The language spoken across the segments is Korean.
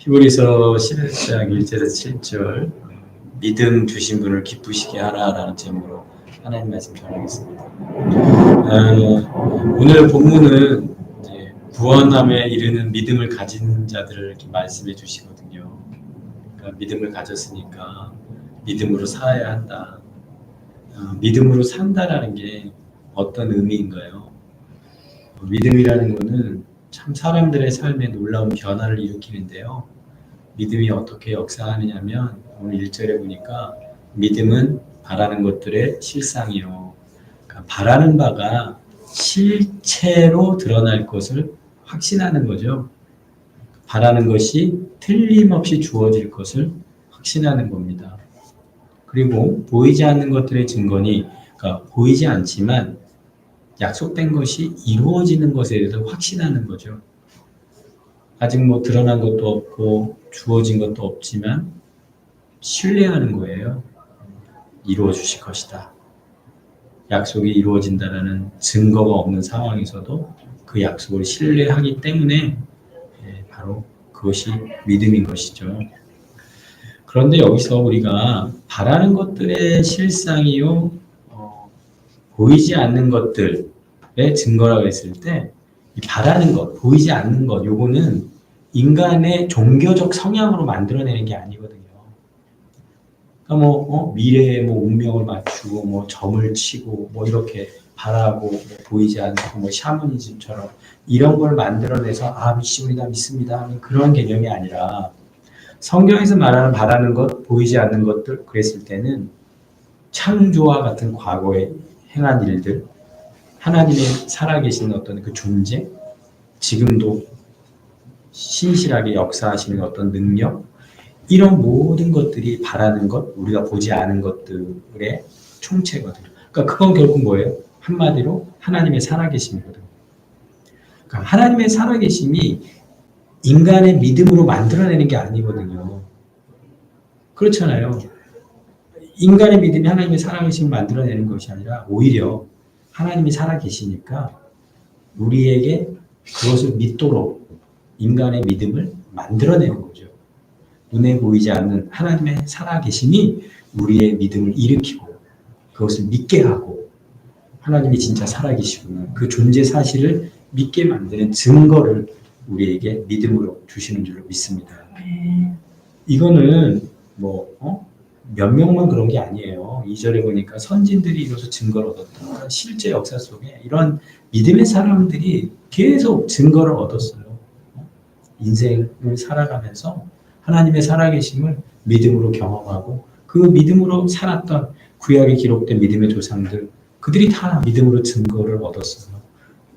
히브리서 11장 1절에서 7절 믿음 주신 분을 기쁘시게 하라라는 제목으로 하나님 말씀 전하겠습니다. 오늘 본문은 이제 구원함에 이르는 믿음을 가진 자들을 이렇게 말씀해 주시거든요. 그러니까 믿음을 가졌으니까 믿음으로 살아야 한다. 믿음으로 산다라는 게 어떤 의미인가요? 믿음이라는 거는 참 사람들의 삶에 놀라운 변화를 일으키는데요. 믿음이 어떻게 역사하느냐면 오늘 1절에 보니까 믿음은 바라는 것들의 실상이요. 그러니까 바라는 바가 실체로 드러날 것을 확신하는 거죠. 바라는 것이 틀림없이 주어질 것을 확신하는 겁니다. 그리고 보이지 않는 것들의 증거니, 그러니까 보이지 않지만 약속된 것이 이루어지는 것에 대해서 확신하는 거죠. 아직 드러난 것도 없고 주어진 것도 없지만 신뢰하는 거예요. 이루어 주실 것이다. 약속이 이루어진다라는 증거가 없는 상황에서도 그 약속을 신뢰하기 때문에 바로 그것이 믿음인 것이죠. 그런데 여기서 우리가 바라는 것들의 실상이요, 보이지 않는 것들의 증거라고 했을 때, 이 바라는 것, 보이지 않는 것, 요거는 인간의 종교적 성향으로 만들어내는 게 아니거든요. 그러니까 미래의 운명을 맞추고, 점을 치고, 이렇게 바라고, 보이지 않고, 샤머니즘처럼 이런 걸 만들어내서, 우리가 믿습니다 하는 그런 개념이 아니라, 성경에서 말하는 바라는 것, 보이지 않는 것들, 그랬을 때는 창조와 같은 과거에 행한 일들, 하나님의 살아계신 어떤 그 존재, 지금도 신실하게 역사하시는 어떤 능력, 이런 모든 것들이 바라는 것, 우리가 보지 않은 것들의 총체거든요. 그러니까 그건 결국 뭐예요? 한마디로 하나님의 살아계심이거든요. 그러니까 하나님의 살아계심이 인간의 믿음으로 만들어내는 게 아니거든요. 그렇잖아요. 인간의 믿음이 하나님의 살아계심을 만들어내는 것이 아니라 오히려 하나님이 살아계시니까 우리에게 그것을 믿도록 인간의 믿음을 만들어내는 거죠. 눈에 보이지 않는 하나님의 살아계심이 우리의 믿음을 일으키고 그것을 믿게 하고 하나님이 진짜 살아계시구나. 그 존재 사실을 믿게 만드는 증거를 우리에게 믿음으로 주시는 줄로 믿습니다. 이거는 몇 명만 그런 게 아니에요. 2절에 보니까 선진들이 이로써 증거를 얻었다. 실제 역사 속에 이런 믿음의 사람들이 계속 증거를 얻었어요. 인생을 살아가면서 하나님의 살아계심을 믿음으로 경험하고 그 믿음으로 살았던 구약에 기록된 믿음의 조상들, 그들이 다 믿음으로 증거를 얻었어요.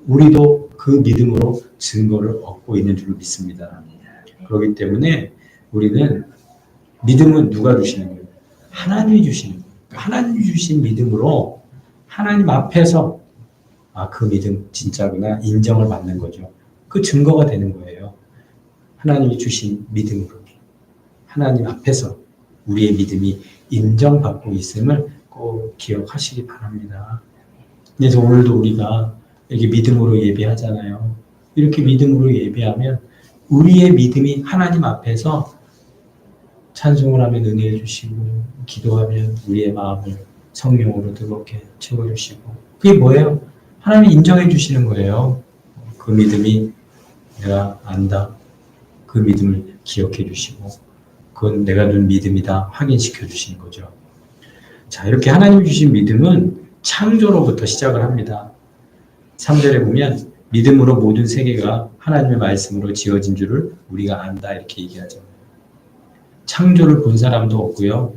우리도 그 믿음으로 증거를 얻고 있는 줄로 믿습니다. 그렇기 때문에 우리는 믿음은 누가 주시는 거예요? 하나님이 주시는 거예요. 하나님이 주신 믿음으로 하나님 앞에서 그 믿음 진짜구나 인정을 받는 거죠. 그 증거가 되는 거예요. 하나님이 주신 믿음으로 하나님 앞에서 우리의 믿음이 인정받고 있음을 꼭 기억하시기 바랍니다. 그래서 오늘도 우리가 이렇게 믿음으로 예배하잖아요. 이렇게 믿음으로 예배하면 우리의 믿음이 하나님 앞에서 찬송을 하면 은혜해 주시고 기도하면 우리의 마음을 성령으로 뜨겁게 채워주시고 그게 뭐예요? 하나님이 인정해 주시는 거예요. 그 믿음이 내가 안다. 그 믿음을 기억해 주시고 그건 내가 준 믿음이다 확인시켜 주시는 거죠. 자, 이렇게 하나님이 주신 믿음은 창조로부터 시작을 합니다. 3절에 보면 믿음으로 모든 세계가 하나님의 말씀으로 지어진 줄을 우리가 안다 이렇게 얘기하죠. 창조를 본 사람도 없고요.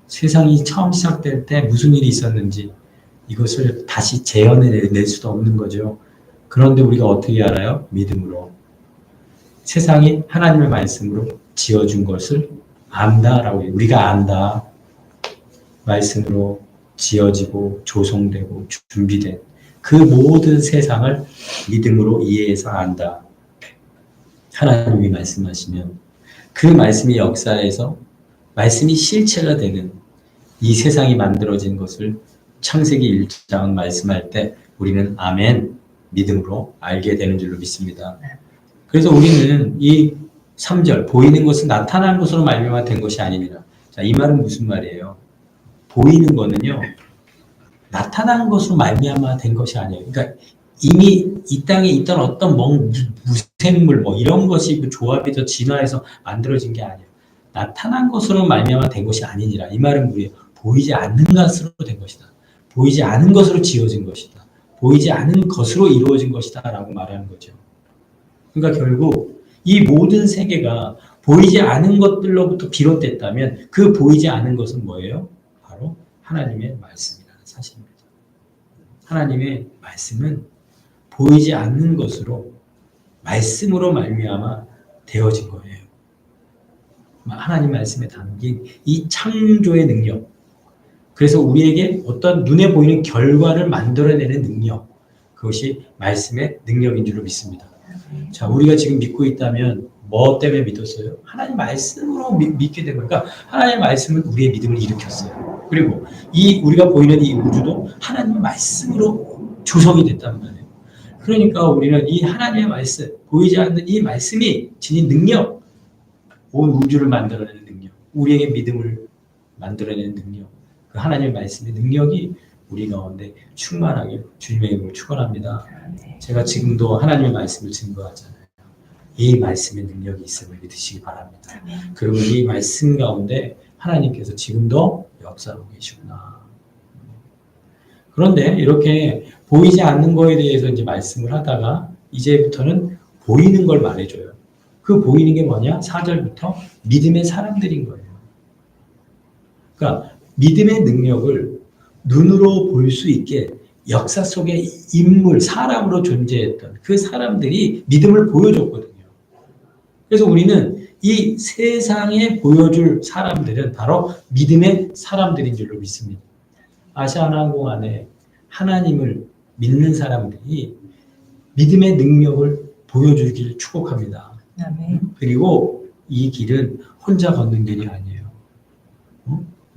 세상이 처음 시작될 때 무슨 일이 있었는지 이것을 다시 재현해낼 수도 없는 거죠. 그런데 우리가 어떻게 알아요? 믿음으로. 세상이 하나님의 말씀으로 지어준 것을 안다라고 해요. 우리가 안다. 말씀으로 지어지고 조성되고 준비된 그 모든 세상을 믿음으로 이해해서 안다. 하나님이 말씀하시면 그 말씀이 역사에서 말씀이 실체가 되는 이 세상이 만들어진 것을 창세기 1장 말씀할 때 우리는 아멘 믿음으로 알게 되는 줄로 믿습니다. 그래서 우리는 이 3절 보이는 것은 나타난 것으로 말미암아 된 것이 아니니라. 자, 이 말은 무슨 말이에요? 보이는 거는요. 나타난 것으로 말미암아 된 것이 아니에요. 그러니까 이미 이 땅에 있던 어떤 무생물 뭐 이런 것이 그 조합이 더 진화해서 만들어진 게 아니에요. 나타난 것으로 말미암아 된 것이 아니니라. 이 말은 뭐예요? 보이지 않는 것으로 된 것이다. 보이지 않은 것으로 지어진 것이다. 보이지 않은 것으로 이루어진 것이다 라고 말하는 거죠. 그러니까 결국 이 모든 세계가 보이지 않은 것들로부터 비롯됐다면 그 보이지 않은 것은 뭐예요? 바로 하나님의 말씀이라는 사실입니다. 하나님의 말씀은 보이지 않는 것으로 말씀으로 말미암아 되어진 거예요. 하나님 말씀에 담긴 이 창조의 능력, 그래서 우리에게 어떤 눈에 보이는 결과를 만들어내는 능력, 그것이 말씀의 능력인 줄로 믿습니다. 자, 우리가 지금 믿고 있다면 뭐 때문에 믿었어요? 하나님 말씀으로 믿게 된 거니까 하나님 말씀은 우리의 믿음을 일으켰어요. 그리고 우리가 보이는 이 우주도 하나님의 말씀으로 조성이 됐단 말이에요. 그러니까 우리는 이 하나님의 말씀, 보이지 않는 이 말씀이 지닌 능력, 온 우주를 만들어내는 능력, 우리에게 믿음을 만들어내는 능력, 그 하나님의 말씀의 능력이 우리 가운데 충만하게 주님의 이름을 축원합니다. 제가 지금도 하나님의 말씀을 증거하잖아요. 이 말씀의 능력이 있음을 믿으시기 바랍니다. 그리고 이 말씀 가운데 하나님께서 지금도 역사하고 계시구나. 그런데 이렇게 보이지 않는 거에 대해서 이제 말씀을 하다가 이제부터는 보이는 걸 말해줘요. 그 보이는 게 뭐냐? 4절부터 믿음의 사람들인 거예요. 그러니까 믿음의 능력을 눈으로 볼 수 있게 역사 속의 인물, 사람으로 존재했던 그 사람들이 믿음을 보여줬거든요. 그래서 우리는 이 세상에 보여줄 사람들은 바로 믿음의 사람들인 줄로 믿습니다. 아시아나항공 안에 하나님을 믿는 사람들이 믿음의 능력을 보여주길 축복합니다. 그리고 이 길은 혼자 걷는 길이 아니에요.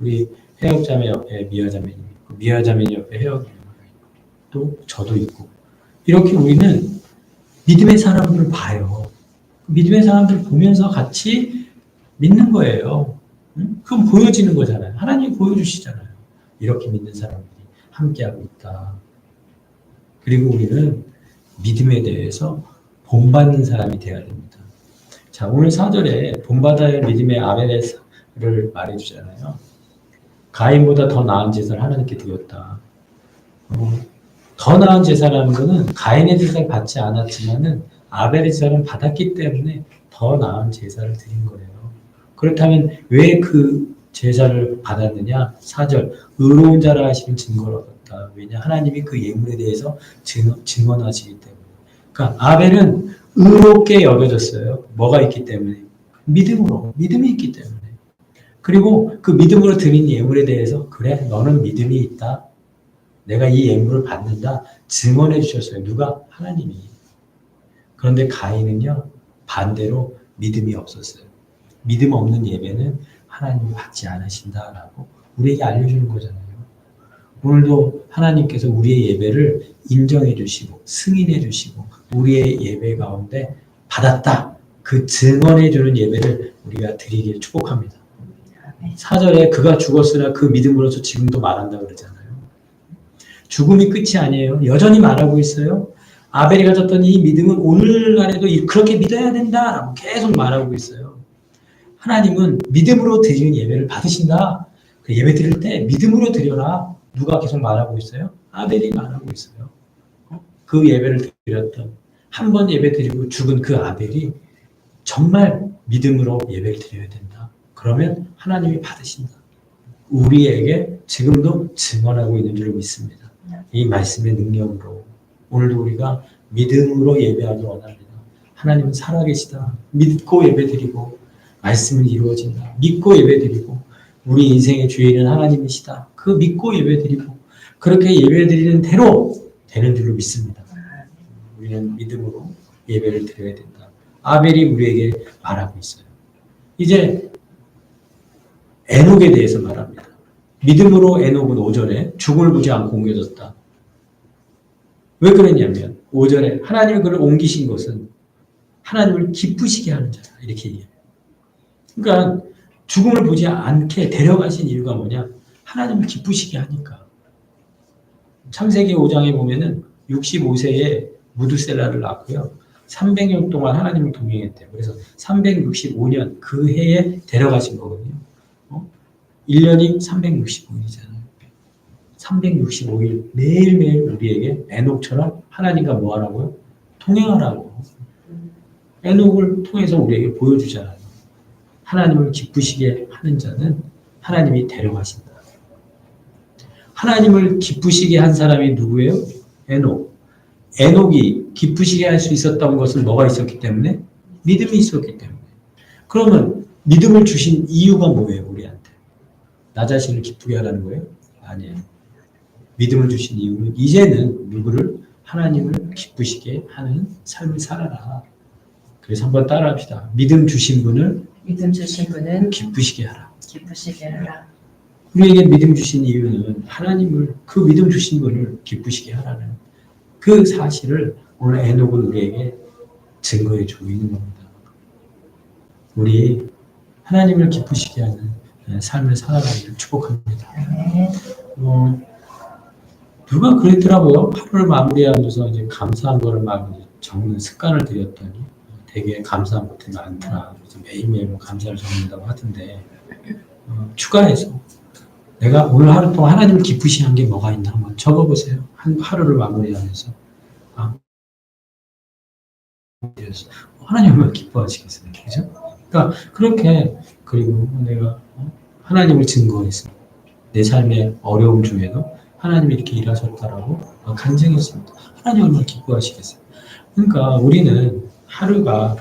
우리 해역자매 옆에 미아자매님 있고, 미아자매님 옆에 해역이 또 저도 있고, 이렇게 우리는 믿음의 사람들을 봐요. 믿음의 사람들을 보면서 같이 믿는 거예요. 그건 보여지는 거잖아요. 하나님이 보여주시잖아요. 이렇게 믿는 사람들이 함께하고 있다. 그리고 우리는 믿음에 대해서 본받는 사람이 되어야 됩니다. 자, 오늘 4절에 본받아야 할 믿음의 아벨을 말해주잖아요. 가인보다 더 나은 제사를 하나님께 드렸다. 더 나은 제사라는 것은 가인의 제사를 받지 않았지만은 아벨의 제사를 받았기 때문에 더 나은 제사를 드린 거예요. 그렇다면 왜 그 제사를 받았느냐? 4절, 의로운 자라 하시는 증거를 얻었다. 왜냐? 하나님이 그 예물에 대해서 증언하시기 때문에. 그러니까 아벨은 의롭게 여겨졌어요. 뭐가 있기 때문에? 믿음이 있기 때문에. 그리고 그 믿음으로 드린 예물에 대해서 그래, 너는 믿음이 있다. 내가 이 예물을 받는다. 증언해 주셨어요. 누가? 하나님이. 그런데 가인은요, 반대로 믿음이 없었어요. 믿음 없는 예배는 하나님이 받지 않으신다라고 우리에게 알려주는 거잖아요. 오늘도 하나님께서 우리의 예배를 인정해 주시고 승인해 주시고 우리의 예배 가운데 받았다. 그 증언해 주는 예배를 우리가 드리길 축복합니다. 4절에 그가 죽었으나 그 믿음으로서 지금도 말한다 그러잖아요. 죽음이 끝이 아니에요. 여전히 말하고 있어요. 아벨이 가졌던 이 믿음은 오늘날에도 그렇게 믿어야 된다라고 계속 말하고 있어요. 하나님은 믿음으로 드리는 예배를 받으신다. 그 예배 드릴 때 믿음으로 드려라. 누가 계속 말하고 있어요? 아벨이 말하고 있어요. 그 예배를 드렸던 한 번 예배 드리고 죽은 그 아벨이 정말 믿음으로 예배를 드려야 된다. 그러면 하나님이 받으신다. 우리에게 지금도 증언하고 있는 줄 믿습니다. 이 말씀의 능력으로 오늘도 우리가 믿음으로 예배하기 원합니다. 하나님은 살아계시다. 믿고 예배드리고 말씀은 이루어진다. 믿고 예배드리고 우리 인생의 주인은 하나님이시다. 그 믿고 예배드리고 그렇게 예배드리는 대로 되는 줄로 믿습니다. 우리는 믿음으로 예배를 드려야 된다. 아벨이 우리에게 말하고 있어요. 이제 에녹에 대해서 말합니다. 믿음으로 에녹은 5절에 죽음을 보지 않고 옮겨졌다. 왜 그랬냐면 5절에 하나님이 그를 옮기신 것은 하나님을 기쁘시게 하는 자라. 이렇게 얘기해요. 그러니까 죽음을 보지 않게 데려가신 이유가 뭐냐? 하나님을 기쁘시게 하니까. 창세기 5장에 보면은 65세에 무드셀라를 낳고요. 300년 동안 하나님을 동행했대요. 그래서 365년 그 해에 데려가신 거거든요. 1년이 365일이잖아요. 365일 매일매일 우리에게 에녹처럼 하나님과 뭐 하라고요? 동행하라고. 에녹을 통해서 우리에게 보여주잖아요. 하나님을 기쁘시게 하는 자는 하나님이 데려가신다. 하나님을 기쁘시게 한 사람이 누구예요? 에녹. 에녹이 기쁘시게 할 수 있었던 것은 뭐가 있었기 때문에? 믿음이 있었기 때문에. 그러면 믿음을 주신 이유가 뭐예요? 우리한테. 나 자신을 기쁘게 하라는 거예요? 아니에요. 믿음을 주신 이유는 이제는 누구를? 하나님을 기쁘시게 하는 삶을 살아라. 그래서 한번 따라합시다. 믿음 주신 분은 기쁘시게 하라. 기쁘시게 하라. 우리에게 믿음 주신 이유는 하나님을, 그 믿음 주신 분을 기쁘시게 하라는 그 사실을 오늘 에녹은 우리에게 증거해 주고 있는 겁니다. 우리 하나님을 기쁘시게 하는 삶을 살아가기를 축복합니다. 누가 그랬더라고요. 하루를 마무리하면서 이제 감사한 거를 막 적는 습관을 들였더니 되게 감사한 것들이 많더라. 그래서 매일매일 감사를 적는다고 하던데 추가해서 내가 오늘 하루 동안 하나님을 기쁘시게 한 게 뭐가 있나 한번 적어보세요. 하루를 마무리하면서 하나님 얼마나 기뻐하시겠어요. 그죠? 그러니까 그렇게 그리고 내가 하나님을 증거했습니다. 내 삶의 어려움 중에도 하나님이 이렇게 일하셨다라고 간증했습니다. 하나님 얼마나 기뻐하시겠어요. 그러니까 우리는 하루가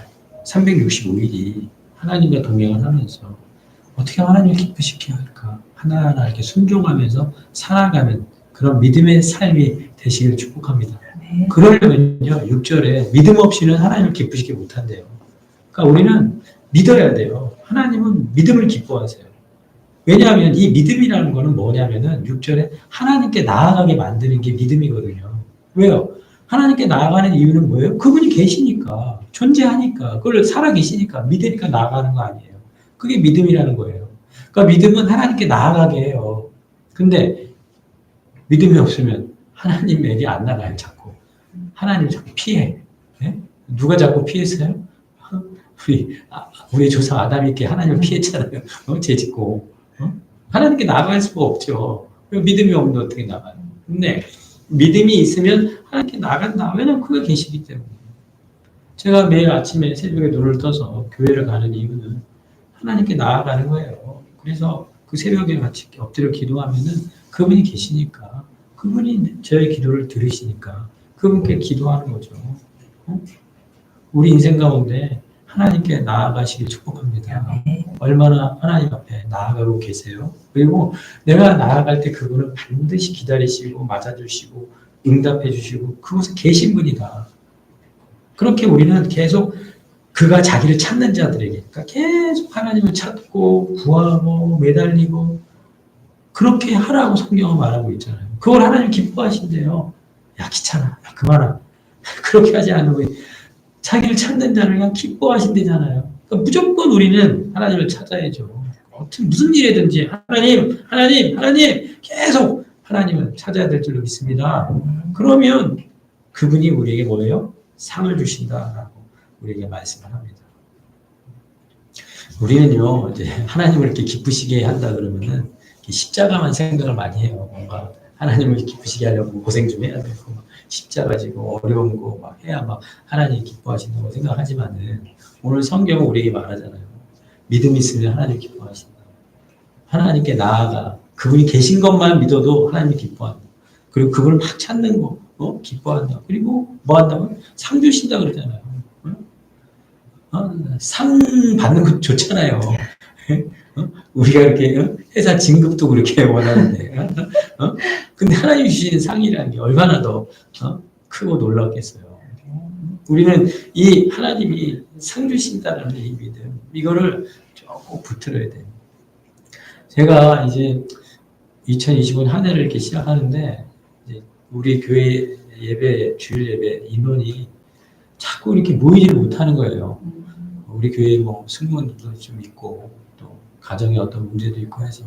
365일이 하나님과 동행을 하면서 어떻게 하나님을 기쁘시게 할까? 하나하나 이렇게 순종하면서 살아가는 그런 믿음의 삶이 되시길 축복합니다. 네. 그러려면요, 6절에 믿음 없이는 하나님을 기쁘시게 못한대요. 그러니까 우리는 믿어야 돼요. 하나님은 믿음을 기뻐하세요. 왜냐하면 이 믿음이라는 거는 뭐냐면은 6절에 하나님께 나아가게 만드는 게 믿음이거든요. 왜요? 하나님께 나아가는 이유는 뭐예요? 그분이 계시니까, 존재하니까, 그걸 살아계시니까, 믿으니까 나아가는 거 아니에요. 그게 믿음이라는 거예요. 그러니까 믿음은 하나님께 나아가게 해요. 근데 믿음이 없으면 하나님에게 안 나가요, 자꾸. 하나님 자꾸 피해. 네? 누가 자꾸 피했어요? 우리 조상 아담이 이렇게 하나님을 피했잖아요. 죄 짓고. 하나님께 나아갈 수가 없죠. 믿음이 없는데 어떻게 나가요? 근데 믿음이 있으면 하나님께 나간다. 왜냐면 그가 계시기 때문에. 제가 매일 아침에 새벽에 눈을 떠서 교회를 가는 이유는 하나님께 나아가는 거예요. 그래서 그 새벽에 같이 엎드려 기도하면은 그분이 계시니까, 그분이 저의 기도를 들으시니까 그분께 기도하는 거죠. 우리 인생 가운데 하나님께 나아가시길 축복합니다. 얼마나 하나님 앞에 나아가고 계세요. 그리고 내가 나아갈 때 그분은 반드시 기다리시고 맞아주시고 응답해 주시고 그곳에 계신 분이다. 그렇게 우리는 계속 그가 자기를 찾는 자들에게, 그러니까 계속 하나님을 찾고 구하고 매달리고 그렇게 하라고 성경은 말하고 있잖아요. 그걸 하나님 기뻐하신대요. 야, 귀찮아. 야, 그만하. 그렇게 하지 않고 자기를 찾는 자를 그냥 기뻐하신대잖아요. 그러니까 무조건 우리는 하나님을 찾아야죠. 무슨 일이든지 하나님 계속 하나님을 찾아야 될 줄로 믿습니다. 그러면 그분이 우리에게 뭐예요? 상을 주신다라고 우리에게 말씀을 합니다. 우리는요, 이제 하나님을 이렇게 기쁘시게 한다 그러면은 십자가만 생각을 많이 해요. 뭔가 하나님을 기쁘시게 하려고 고생 좀 해야 되고, 십자가 지고 어려운 거 막 해야 막 하나님이 기뻐하신다고 생각하지만은 오늘 성경은 우리에게 말하잖아요. 믿음이 있으면 하나님 기뻐하신다. 하나님께 나아가 그분이 계신 것만 믿어도 하나님이 기뻐한다. 그리고 그분을 막 찾는 거 기뻐한다. 그리고 뭐 한다면 상 주신다 그러잖아요. 상 받는 것 좋잖아요. 우리가 이렇게 회사 진급도 그렇게 원하는데, 근데 하나님 주시는 상이라는 게 얼마나 더 크고 놀랍겠어요. 우리는 이 하나님이 상 주신다는 이 믿음, 이거를 꼭 붙들어야 돼요. 제가 이제 2025년 한 해를 이렇게 시작하는데, 이제 우리 교회 예배, 주일 예배 인원이 자꾸 이렇게 모이지를 못하는 거예요. 우리 교회에 뭐 승무원들도 좀 있고 또 가정에 어떤 문제도 있고 해서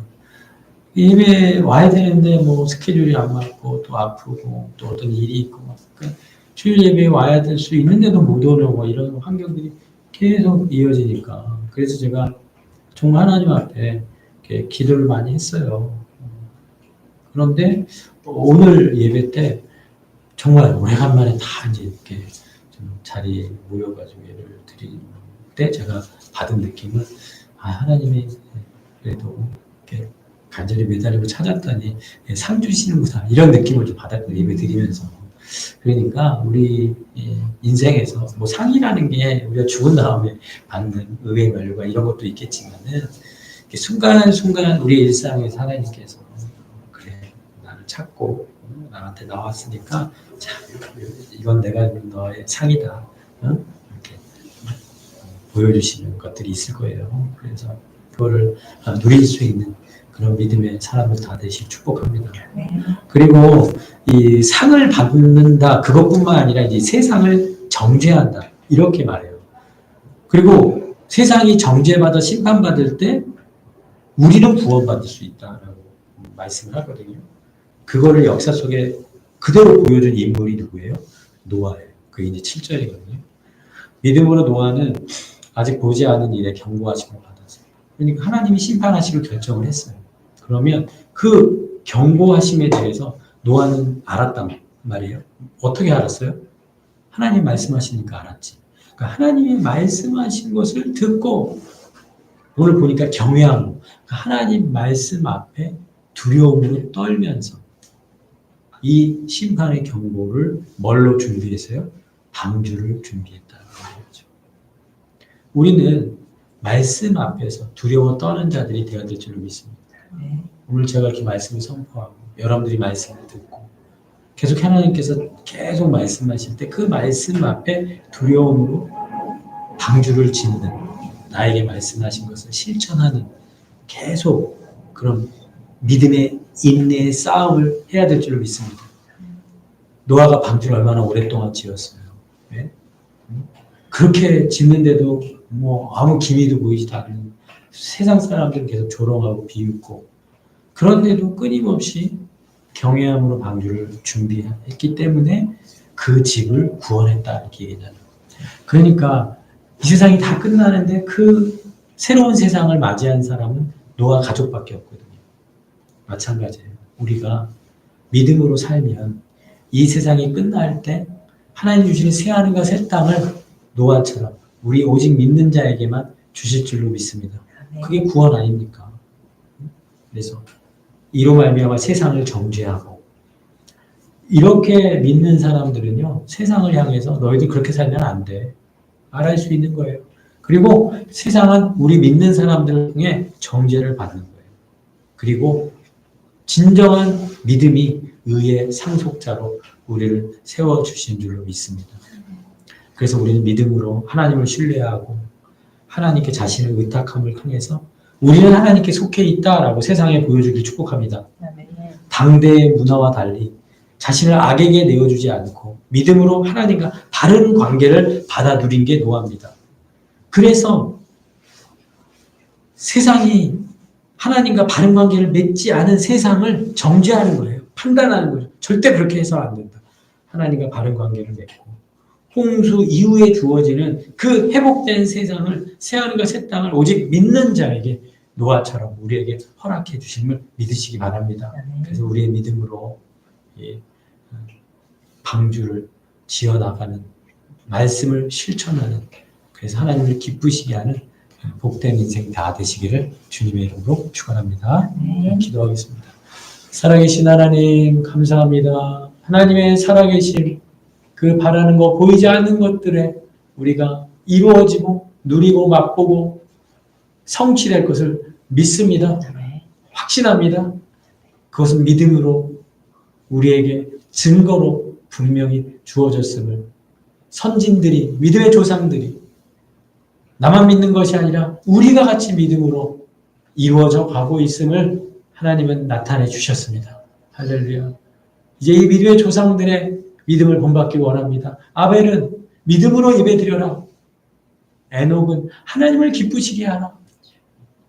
예배 와야 되는데 뭐 스케줄이 안 맞고 또 아프고 또 어떤 일이 있고 그러니까 주일 예배에 와야 될 수 있는데도 못 오는 뭐 이런 환경들이 계속 이어지니까 그래서 제가 정말 하나님 앞에 이렇게 기도를 많이 했어요. 그런데 오늘 예배 때 정말 오래간만에 다 이제 이렇게 좀 자리에 모여가지고 예배를 드릴 때 제가 받은 느낌은 하나님이 그래도 이렇게 간절히 매달리고 찾았더니 상 주시는구나 이런 느낌을 좀 받았거든요. 예배 드리면서. 그러니까 우리 인생에서 뭐 상이라는 게 우리가 죽은 다음에 받는 의의 멸류관 이런 것도 있겠지만은 순간순간 우리 일상에서 하나님께서 그래 나를 찾고 나한테 나왔으니까 자 이건 내가 너의 상이다 이렇게 보여주시는 것들이 있을 거예요. 그래서 그거를 누릴 수 있는 그런 믿음의 사람을 다 되시길 축복합니다. 그리고 이 상을 받는다 그것뿐만 아니라 이제 세상을 정죄한다 이렇게 말해요. 그리고 세상이 정죄받아 심판받을 때 우리는 구원받을 수 있다라고 말씀을 하거든요. 그거를 역사 속에 그대로 보여준 인물이 누구예요? 노아예요. 그게 이제 7절이거든요. 믿음으로 노아는 아직 보지 않은 일에 경고하심을 받았어요. 그러니까 하나님이 심판하시기로 결정을 했어요. 그러면 그 경고하심에 대해서 노아는 알았단 말이에요. 어떻게 알았어요? 하나님 말씀하시니까 알았지. 그러니까 하나님이 말씀하신 것을 듣고 오늘 보니까 경외함, 하나님 말씀 앞에 두려움으로 떨면서 이 심판의 경고를 뭘로 준비했어요? 방주를 준비했다는 거죠. 우리는 말씀 앞에서 두려워 떠는 자들이 되어야 될 줄로 믿습니다. 오늘 제가 이렇게 말씀을 선포하고 여러분들이 말씀을 듣고 계속 하나님께서 계속 말씀하실 때 그 말씀 앞에 두려움으로 방주를 짓는 나에게 말씀하신 것을 실천하는 계속 그런 믿음의 인내의 싸움을 해야 될 줄로 믿습니다. 노아가 방주를 얼마나 오랫동안 지었어요. 네? 그렇게 짓는데도 뭐 아무 기미도 보이지도 않는 세상 사람들은 계속 조롱하고 비웃고 그런데도 끊임없이 경외함으로 방주를 준비했기 때문에 그 집을 구원했다 이렇게 얘기하는 거예요. 그러니까 이 세상이 다 끝나는데 그 새로운 세상을 맞이한 사람은 노아 가족밖에 없거든요. 마찬가지예요. 우리가 믿음으로 살면 이 세상이 끝날 때 하나님 주시는 새하늘과 새 땅을 노아처럼 우리 오직 믿는 자에게만 주실 줄로 믿습니다. 그게 구원 아닙니까? 그래서 이로 말미암아 세상을 정죄하고 이렇게 믿는 사람들은요 세상을 향해서 너희들 그렇게 살면 안 돼 말할 수 있는 거예요. 그리고 세상은 우리 믿는 사람들 중에 정죄를 받는 거예요. 그리고 진정한 믿음이 의의 상속자로 우리를 세워주신 줄로 믿습니다. 그래서 우리는 믿음으로 하나님을 신뢰하고 하나님께 자신을 의탁함을 통해서 우리는 하나님께 속해 있다라고 세상에 보여주길 축복합니다. 당대의 문화와 달리 자신을 악에게 내어주지 않고 믿음으로 하나님과 바른 관계를 받아들인 게 노아입니다. 그래서 세상이 하나님과 바른 관계를 맺지 않은 세상을 정죄하는 거예요. 판단하는 거예요. 절대 그렇게 해서 안 된다. 하나님과 바른 관계를 맺고 홍수 이후에 주어지는 그 회복된 세상을 새하늘과 새 땅을 오직 믿는 자에게 노아처럼 우리에게 허락해 주심을 믿으시기 바랍니다. 그래서 우리의 믿음으로 방주를 지어나가는 말씀을 실천하는 그래서 하나님을 기쁘시게 하는 복된 인생 다 되시기를 주님의 이름으로 축원합니다. 기도하겠습니다. 살아계신 하나님 감사합니다. 하나님의 살아계신 그 바라는 거 보이지 않는 것들에 우리가 이루어지고 누리고 맛보고 성취될 것을 믿습니다. 확신합니다. 그것은 믿음으로 우리에게 증거로 분명히 주어졌음을 선진들이 믿음의 조상들이 나만 믿는 것이 아니라 우리가 같이 믿음으로 이루어져 가고 있음을 하나님은 나타내 주셨습니다. 할렐루야. 이제 이 믿음의 조상들의 믿음을 본받기 원합니다. 아벨은 믿음으로 예배드려라. 에녹은 하나님을 기쁘시게 하라.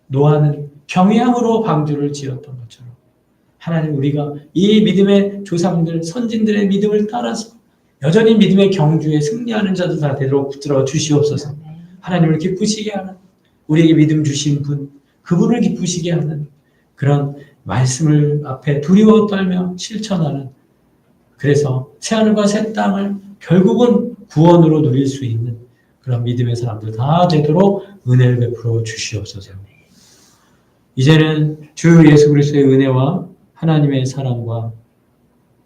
노아는 경외함으로 방주를 지었던 것처럼 하나님 우리가 이 믿음의 조상들 선진들의 믿음을 따라서 여전히 믿음의 경주에 승리하는 자들 다 되도록 붙들어 주시옵소서. 하나님을 기쁘시게 하는 우리에게 믿음 주신 분 그분을 기쁘시게 하는 그런 말씀을 앞에 두려워 떨며 실천하는 그래서 새하늘과 새 땅을 결국은 구원으로 누릴 수 있는 그런 믿음의 사람들 다 되도록 은혜를 베풀어 주시옵소서. 이제는 주 예수 그리스도의 은혜와 하나님의 사랑과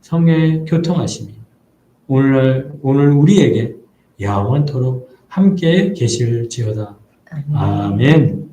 성령의 교통하심이 오늘 우리에게 영원토록 함께 계실지어다. 아멘.